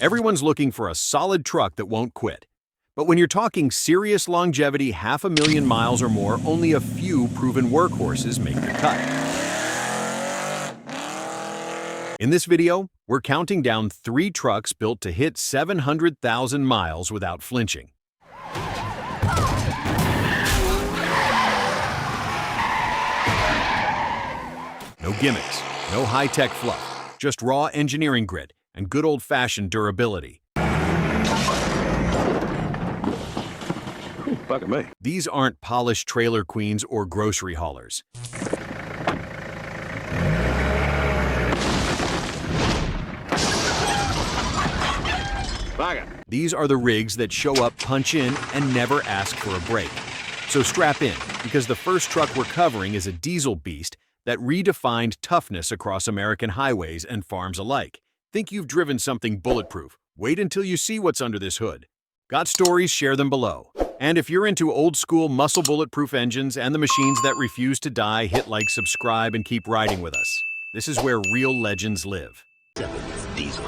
Everyone's looking for a solid truck that won't quit. But when you're talking serious longevity, 500,000 miles or more, only a few proven workhorses make the cut. In this video, we're counting down 3 trucks built to hit 700,000 miles without flinching. No gimmicks, no high-tech fluff, just raw engineering grit and good old-fashioned durability. Look at me. These aren't polished trailer queens or grocery haulers. These are the rigs that show up, punch in, and never ask for a break. So strap in, because the first truck we're covering is a diesel beast that redefined toughness across American highways and farms alike. Think you've driven something bulletproof? Wait until you see what's under this hood. Got stories? Share them below. And if you're into old-school muscle bulletproof engines and the machines that refuse to die, hit like, subscribe, and keep riding with us. This is where real legends live. 7th diesel,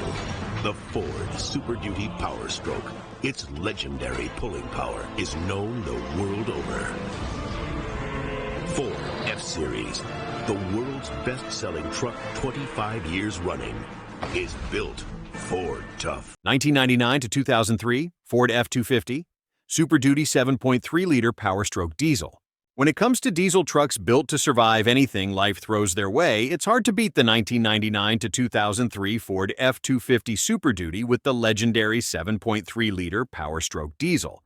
the Ford Super Duty Power Stroke. Its legendary pulling power is known the world over. Ford F-Series, the world's best-selling truck 25 years running, is built Ford tough. 1999 to 2003, Ford F-250, Super Duty 7.3-liter Power Stroke diesel. When it comes to diesel trucks built to survive anything life throws their way, it's hard to beat the 1999 to 2003 Ford F-250 Super Duty with the legendary 7.3-liter Power Stroke diesel.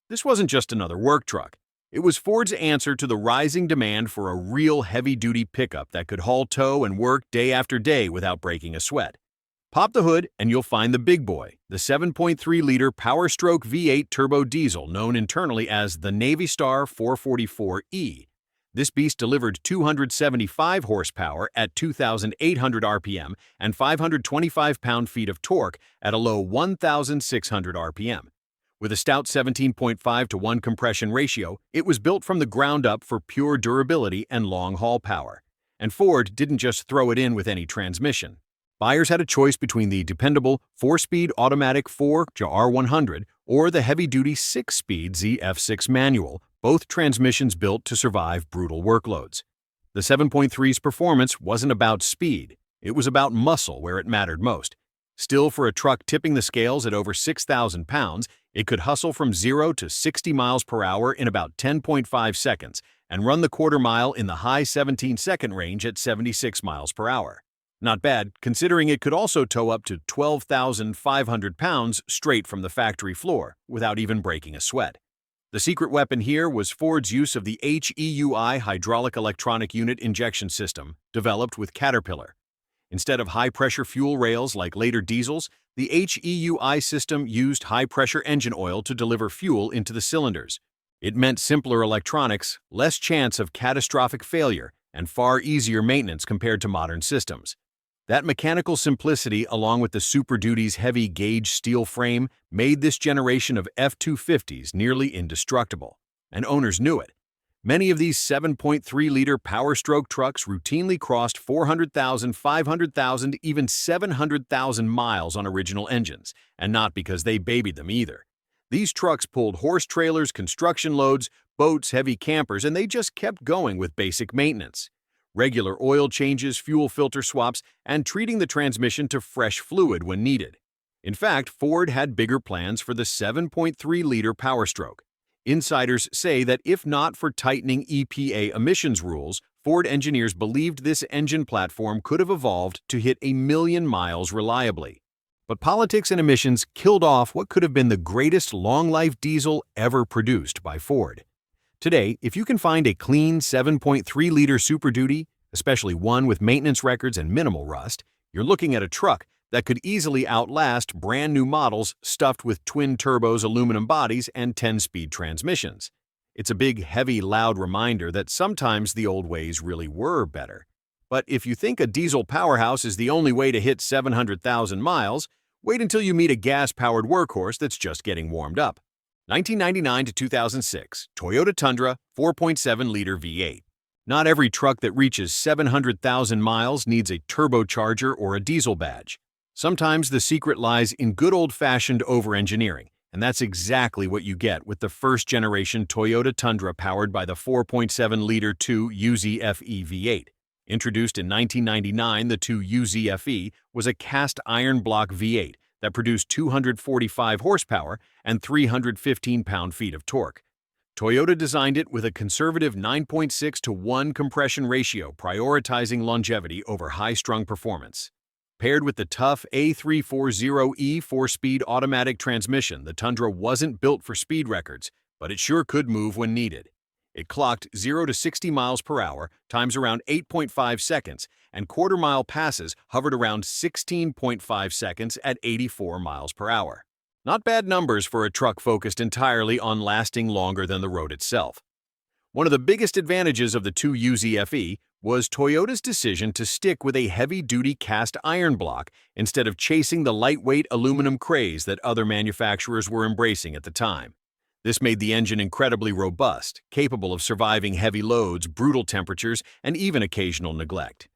This wasn't just another work truck. It was Ford's answer to the rising demand for a real heavy-duty pickup that could haul, tow, and work day after day without breaking a sweat. Pop the hood and you'll find the big boy, the 7.3-liter Power Stroke V8 turbo diesel known internally as the Navy Star 444E. This beast delivered 275 horsepower at 2,800 RPM and 525 pound-feet of torque at a low 1,600 RPM. With a stout 17.5-to-1 compression ratio, it was built from the ground up for pure durability and long-haul power. And Ford didn't just throw it in with any transmission. Buyers had a choice between the dependable 4-speed automatic Ford R100 or the heavy-duty 6-speed ZF6 manual, both transmissions built to survive brutal workloads. The 7.3's performance wasn't about speed, it was about muscle where it mattered most. Still, for a truck tipping the scales at over 6,000 pounds, it could hustle from 0 to 60 miles per hour in about 10.5 seconds and run the quarter mile in the high 17-second range at 76 miles per hour. Not bad, considering it could also tow up to 12,500 pounds straight from the factory floor without even breaking a sweat. The secret weapon here was Ford's use of the HEUI hydraulic electronic unit injection system, developed with Caterpillar. Instead of high-pressure fuel rails like later diesels, the HEUI system used high-pressure engine oil to deliver fuel into the cylinders. It meant simpler electronics, less chance of catastrophic failure, and far easier maintenance compared to modern systems. That mechanical simplicity, along with the Super Duty's heavy-gauge steel frame, made this generation of F-250s nearly indestructible. And owners knew it. Many of these 7.3-liter Power Stroke trucks routinely crossed 400,000, 500,000, even 700,000 miles on original engines, and not because they babied them either. These trucks pulled horse trailers, construction loads, boats, heavy campers, and they just kept going with basic maintenance. Regular oil changes, fuel filter swaps, and treating the transmission to fresh fluid when needed. In fact, Ford had bigger plans for the 7.3-liter Power Stroke. Insiders say that if not for tightening EPA emissions rules, Ford engineers believed this engine platform could have evolved to hit 1,000,000 miles reliably. But politics and emissions killed off what could have been the greatest long-life diesel ever produced by Ford. Today, if you can find a clean 7.3-liter Super Duty, especially one with maintenance records and minimal rust, you're looking at a truck that could easily outlast brand-new models stuffed with twin-turbos, aluminum bodies, and 10-speed transmissions. It's a big, heavy, loud reminder that sometimes the old ways really were better. But if you think a diesel powerhouse is the only way to hit 700,000 miles, wait until you meet a gas-powered workhorse that's just getting warmed up. 1999 to 2006, Toyota Tundra 4.7-liter V8. Not every truck that reaches 700,000 miles needs a turbocharger or a diesel badge. Sometimes the secret lies in good old-fashioned over-engineering, and that's exactly what you get with the first-generation Toyota Tundra powered by the 4.7-liter 2UZ-FE V8. Introduced in 1999, the 2UZ-FE was a cast-iron block V8 that produced 245 horsepower and 315 pound-feet of torque. Toyota designed it with a conservative 9.6:1 compression ratio, prioritizing longevity over high-strung performance. Paired with the tough A340E 4-speed automatic transmission, the Tundra wasn't built for speed records, but it sure could move when needed. It clocked 0 to 60 miles per hour, times around 8.5 seconds, and quarter-mile passes hovered around 16.5 seconds at 84 miles per hour. Not bad numbers for a truck focused entirely on lasting longer than the road itself. One of the biggest advantages of the 2UZ-FE was Toyota's decision to stick with a heavy-duty cast iron block instead of chasing the lightweight aluminum craze that other manufacturers were embracing at the time. This made the engine incredibly robust, capable of surviving heavy loads, brutal temperatures, and even occasional neglect.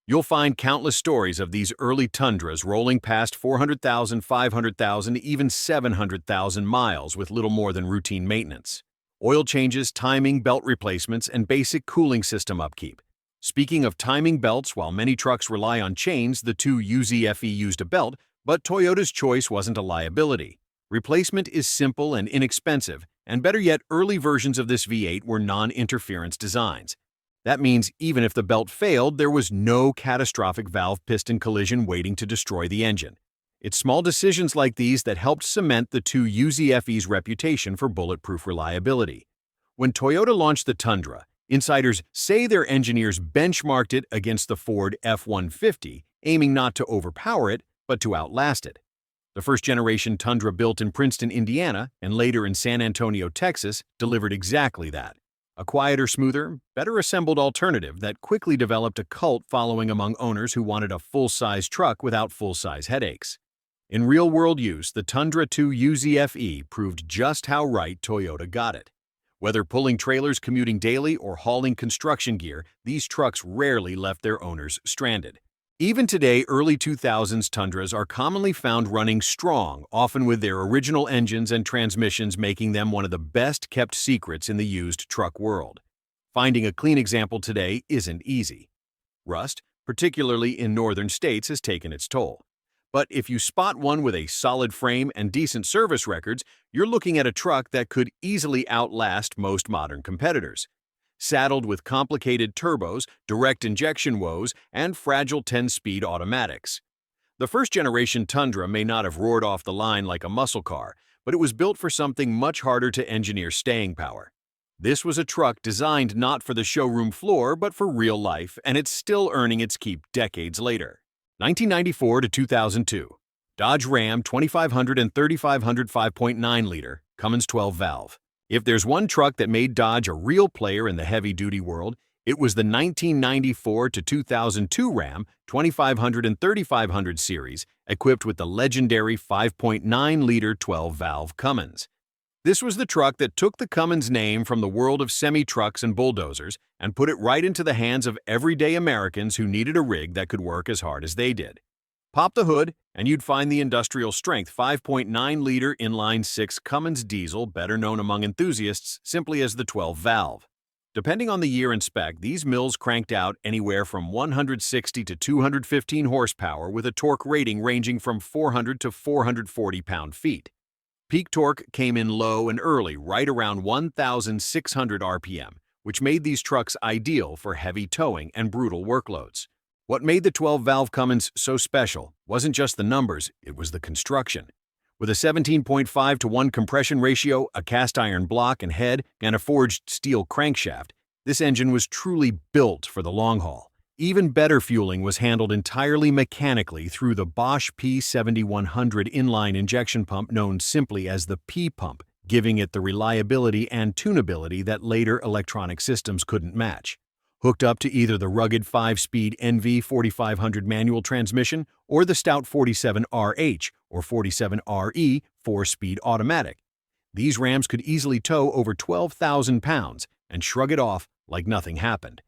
You'll find countless stories of these early Tundras rolling past 400,000, 500,000, even 700,000 miles with little more than routine maintenance. Oil changes, timing, belt replacements, and basic cooling system upkeep. Speaking of timing belts, while many trucks rely on chains, the 2UZ-FE used a belt, but Toyota's choice wasn't a liability. Replacement is simple and inexpensive, and better yet, early versions of this V8 were non-interference designs. That means even if the belt failed, there was no catastrophic valve-piston collision waiting to destroy the engine. It's small decisions like these that helped cement the 2UZ-FE's reputation for bulletproof reliability. When Toyota launched the Tundra, insiders say their engineers benchmarked it against the Ford F-150, aiming not to overpower it, but to outlast it. The first-generation Tundra built in Princeton, Indiana, and later in San Antonio, Texas, delivered exactly that. A quieter, smoother, better-assembled alternative that quickly developed a cult following among owners who wanted a full-size truck without full-size headaches. In real-world use, the Tundra 2UZ-FE proved just how right Toyota got it. Whether pulling trailers commuting daily or hauling construction gear, these trucks rarely left their owners stranded. Even today, early 2000s Tundras are commonly found running strong, often with their original engines and transmissions making them one of the best-kept secrets in the used truck world. Finding a clean example today isn't easy. Rust, particularly in northern states, has taken its toll. But if you spot one with a solid frame and decent service records, you're looking at a truck that could easily outlast most modern competitors. Saddled with complicated turbos, direct injection woes, and fragile 10-speed automatics. The first-generation Tundra may not have roared off the line like a muscle car, but it was built for something much harder to engineer: staying power. This was a truck designed not for the showroom floor, but for real life, and it's still earning its keep decades later. 1994 to 2002. Dodge Ram 2500 and 3500 5.9-liter, Cummins 12-valve. If there's one truck that made Dodge a real player in the heavy-duty world, it was the 1994 to 2002 Ram 2500 and 3500 series, equipped with the legendary 5.9-liter 12-valve Cummins. This was the truck that took the Cummins name from the world of semi-trucks and bulldozers and put it right into the hands of everyday Americans who needed a rig that could work as hard as they did. Pop the hood, and you'd find the industrial-strength 5.9-liter inline-6 Cummins diesel, better known among enthusiasts simply as the 12-valve. Depending on the year and spec, these mills cranked out anywhere from 160 to 215 horsepower with a torque rating ranging from 400 to 440 pound-feet. Peak torque came in low and early, right around 1,600 RPM, which made these trucks ideal for heavy towing and brutal workloads. What made the 12-valve Cummins so special wasn't just the numbers, it was the construction. With a 17.5:1 compression ratio, a cast-iron block and head, and a forged steel crankshaft, this engine was truly built for the long haul. Even better fueling was handled entirely mechanically through the Bosch P7100 inline injection pump known simply as the P-pump, giving it the reliability and tunability that later electronic systems couldn't match. Hooked up to either the rugged 5-speed NV 4500 manual transmission or the stout 47RH or 47RE 4-speed automatic. These Rams could easily tow over 12,000 pounds and shrug it off like nothing happened.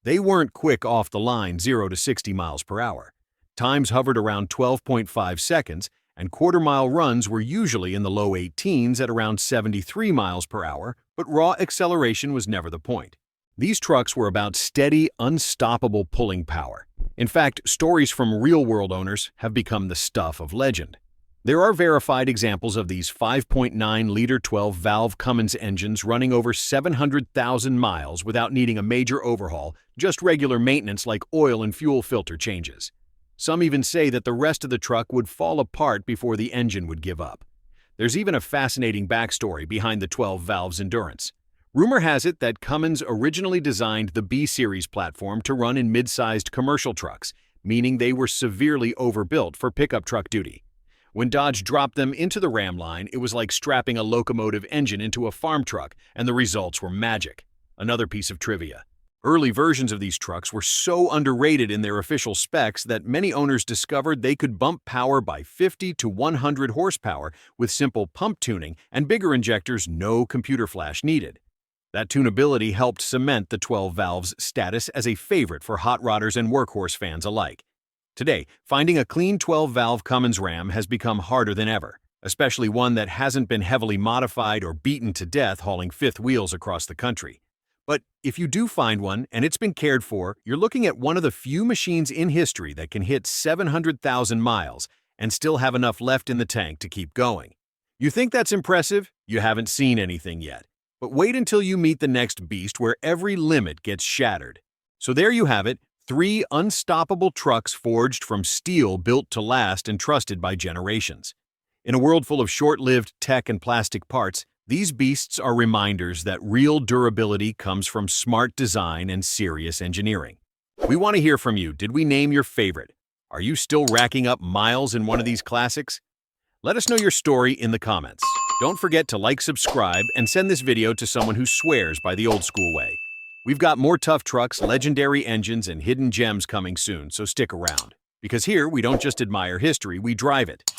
They weren't quick off the line 0 to 60 miles per hour. Times hovered around 12.5 seconds, and quarter-mile runs were usually in the low 18s at around 73 miles per hour, but raw acceleration was never the point. These trucks were about steady, unstoppable pulling power. In fact, stories from real-world owners have become the stuff of legend. There are verified examples of these 5.9-liter 12-valve Cummins engines running over 700,000 miles without needing a major overhaul, just regular maintenance like oil and fuel filter changes. Some even say that the rest of the truck would fall apart before the engine would give up. There's even a fascinating backstory behind the 12-valve's endurance. Rumor has it that Cummins originally designed the B-Series platform to run in mid-sized commercial trucks, meaning they were severely overbuilt for pickup truck duty. When Dodge dropped them into the Ram line, it was like strapping a locomotive engine into a farm truck, and the results were magic. Another piece of trivia. Early versions of these trucks were so underrated in their official specs that many owners discovered they could bump power by 50 to 100 horsepower with simple pump tuning and bigger injectors, no computer flash needed. That tunability helped cement the 12-valve's status as a favorite for hot rodders and workhorse fans alike. Today, finding a clean 12-valve Cummins Ram has become harder than ever, especially one that hasn't been heavily modified or beaten to death hauling fifth wheels across the country. But if you do find one and it's been cared for, you're looking at one of the few machines in history that can hit 700,000 miles and still have enough left in the tank to keep going. You think that's impressive? You haven't seen anything yet. But wait until you meet the next beast where every limit gets shattered. So there you have it, 3 unstoppable trucks forged from steel built to last and trusted by generations. In a world full of short-lived tech and plastic parts, these beasts are reminders that real durability comes from smart design and serious engineering. We want to hear from you. Did we name your favorite? Are you still racking up miles in one of these classics? Let us know your story in the comments. Don't forget to like, subscribe, and send this video to someone who swears by the old school way. We've got more tough trucks, legendary engines, and hidden gems coming soon, so stick around. Because here, we don't just admire history, we drive it.